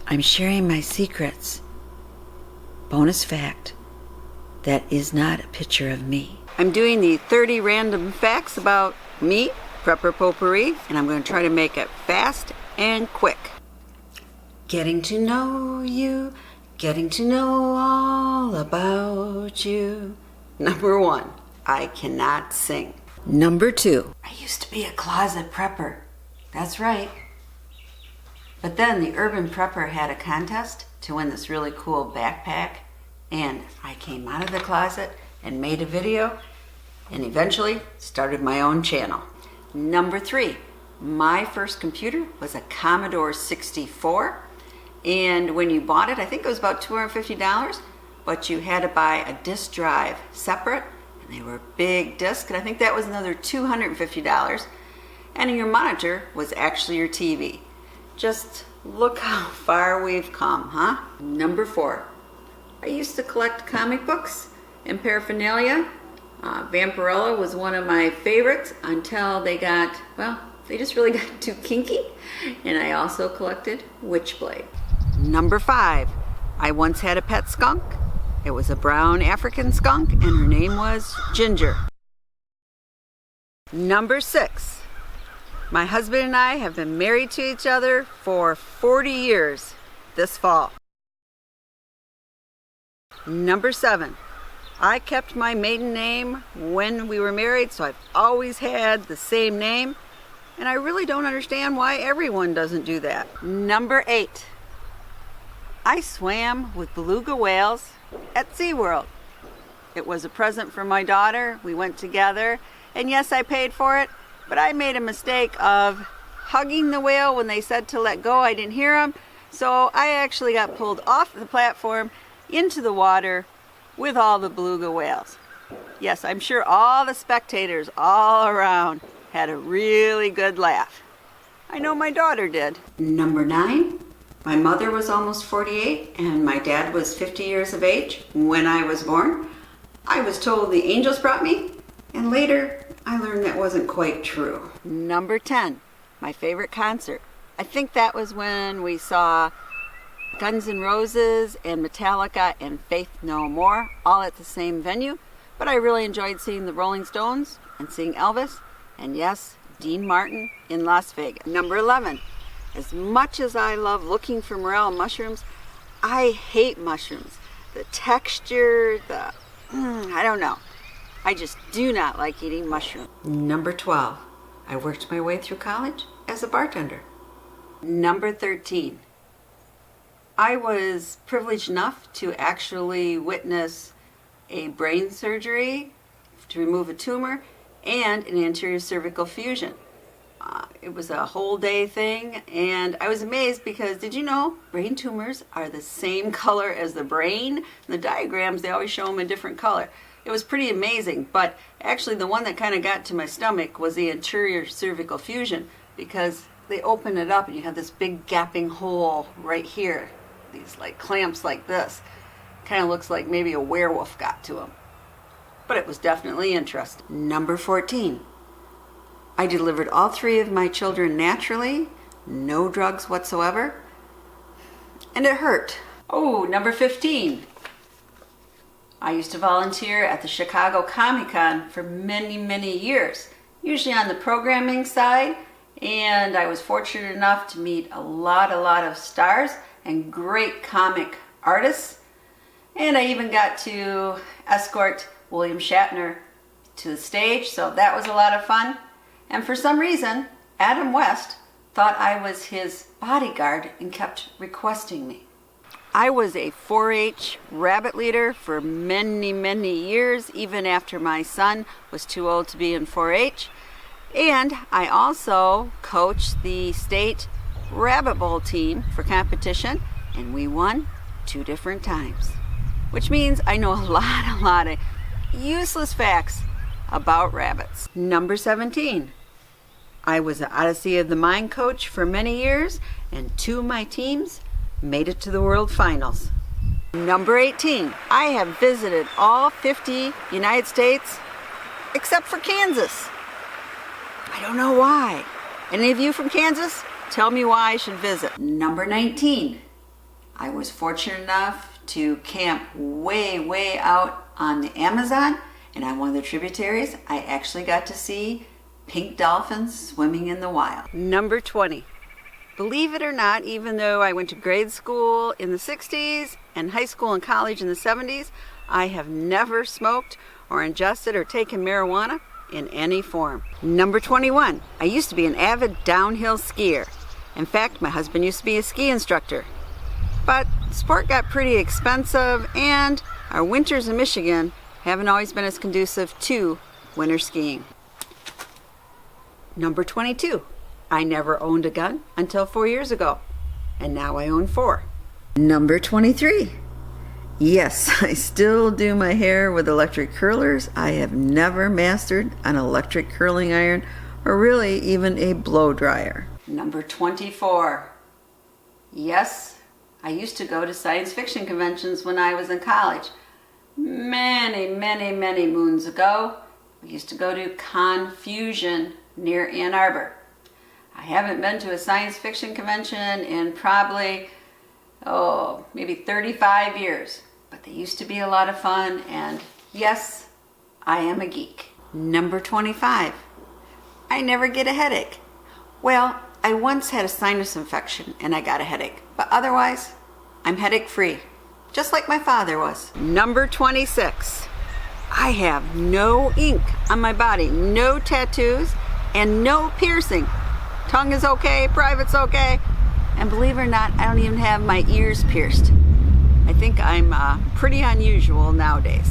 I'm sharing my secrets. Bonus fact, that is not a picture of me. I'm doing the 30 random facts about me, Prepper Potpourri, and I'm going to try to make it fast and quick. Getting to know you, getting to know all about you. Number 1, I cannot sing. Number 2, I used to be a closet prepper. That's right. But then the Urban Prepper had a contest to win this really cool backpack, and I came out of the closet and made a video and eventually started my own channel. Number 3, my first computer was a Commodore 64, and when you bought it, I think it was about $250, but you had to buy a disk drive separate, and they were big discs, and I think that was another $250, and your monitor was actually your TV. Just look how far we've come, huh? Number 4, I used to collect comic books and paraphernalia. Vampirella was one of my favorites until they just really got too kinky. And I also collected Witchblade. Number 5, I once had a pet skunk. It was a brown African skunk and her name was Ginger. Number 6, my husband and I have been married to each other for 40 years this fall. Number 7, I kept my maiden name when we were married, so I've always had the same name, and I really don't understand why everyone doesn't do that. Number 8, I swam with beluga whales at SeaWorld. It was a present for my daughter. We went together, and yes, I paid for it, but I made a mistake of hugging the whale when they said to let go. I didn't hear them, so I actually got pulled off the platform into the water with all the beluga whales. Yes, I'm sure all the spectators all around had a really good laugh. I know my daughter did. Number 9, my mother was almost 48 and my dad was 50 years of age when I was born. I was told the angels brought me, and later I learned that wasn't quite true. Number 10, my favorite concert. I think that was when we saw Guns N' Roses and Metallica and Faith No More all at the same venue, but I really enjoyed seeing the Rolling Stones and seeing Elvis, and yes, Dean Martin in Las Vegas. Number 11, as much as I love looking for morel mushrooms, I hate mushrooms. The texture, I don't know. I just do not like eating mushrooms. Number 12, I worked my way through college as a bartender. Number 13, I was privileged enough to actually witness a brain surgery to remove a tumor and an anterior cervical fusion. It was a whole day thing, and I was amazed because, did you know, brain tumors are the same color as the brain? In the diagrams, they always show them a different color. It was pretty amazing, but actually the one that kind of got to my stomach was the anterior cervical fusion, because they open it up and you have this big gapping hole right here. These like clamps like this. Kind of looks like maybe a werewolf got to them. But it was definitely interesting. Number 14. I delivered all 3 of my children naturally, no drugs whatsoever, and it hurt. Oh, number 15. I used to volunteer at the Chicago Comic-Con for many, many years, usually on the programming side, and I was fortunate enough to meet a lot of stars and great comic artists, and I even got to escort William Shatner to the stage, so that was a lot of fun. And for some reason, Adam West thought I was his bodyguard and kept requesting me. I was a 4-H rabbit leader for many, many years, even after my son was too old to be in 4-H. And I also coached the state rabbit bowl team for competition, and we won 2 different times. Which means I know a lot of useless facts about rabbits. Number 17. I was an Odyssey of the Mind coach for many years, and 2 of my teams made it to the World Finals. Number 18. I have visited all 50 United States except for Kansas. I don't know why. Any of you from Kansas? Tell me why I should visit. Number 19. I was fortunate enough to camp way out on the Amazon, and on one of the tributaries, I actually got to see pink dolphins swimming in the wild. Number 20. Believe it or not, even though I went to grade school in the 60s and high school and college in the 70s, I have never smoked or ingested or taken marijuana in any form. Number 21. I used to be an avid downhill skier. In fact, my husband used to be a ski instructor. But sport got pretty expensive, and our winters in Michigan haven't always been as conducive to winter skiing. Number 22. I never owned a gun until 4 years ago, and now I own 4. Number 23. Yes, I still do my hair with electric curlers. I have never mastered an electric curling iron or really even a blow dryer. Number 24. Yes, I used to go to science fiction conventions when I was in college. Many moons ago. We used to go to Confusion near Ann Arbor. I haven't been to a science fiction convention in probably, maybe 35 years. But they used to be a lot of fun, and yes, I am a geek. Number 25. I never get a headache. Well, I once had a sinus infection and I got a headache, but otherwise, I'm headache free, just like my father was. Number 26. I have no ink on my body, no tattoos, and no piercing. Tongue is okay, private's okay, and believe it or not, I don't even have my ears pierced. I think I'm pretty unusual nowadays.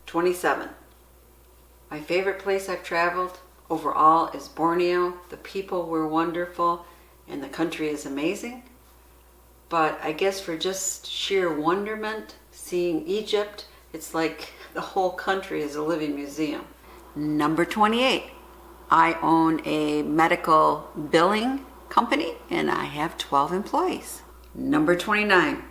27. My favorite place I've traveled overall is Borneo. The people were wonderful and the country is amazing. But I guess for just sheer wonderment, seeing Egypt, it's like the whole country is a living museum. Number 28. I own a medical billing company and I have 12 employees. Number 29.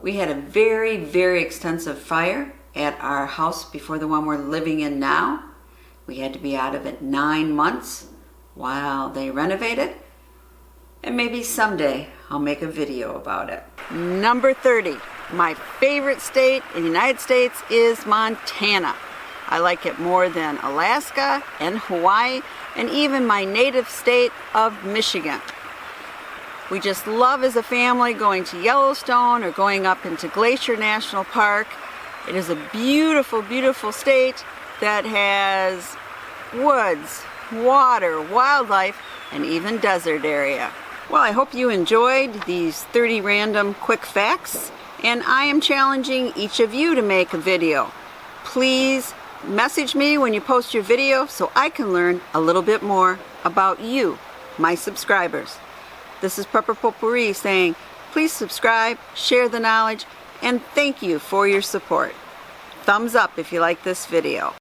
We had a very extensive fire at our house before the one we're living in now. We had to be out of it 9 months while they renovated. And maybe someday I'll make a video about it. Number 30. My favorite state in the United States is Montana. I like it more than Alaska and Hawaii and even my native state of Michigan. We just love as a family going to Yellowstone or going up into Glacier National Park. It is a beautiful state that has woods, water, wildlife, and even desert area. Well, I hope you enjoyed these 30 random quick facts, and I am challenging each of you to make a video. Please message me when you post your video so I can learn a little bit more about you, my subscribers. This is Potpourri saying, please subscribe, share the knowledge, and thank you for your support. Thumbs up if you like this video.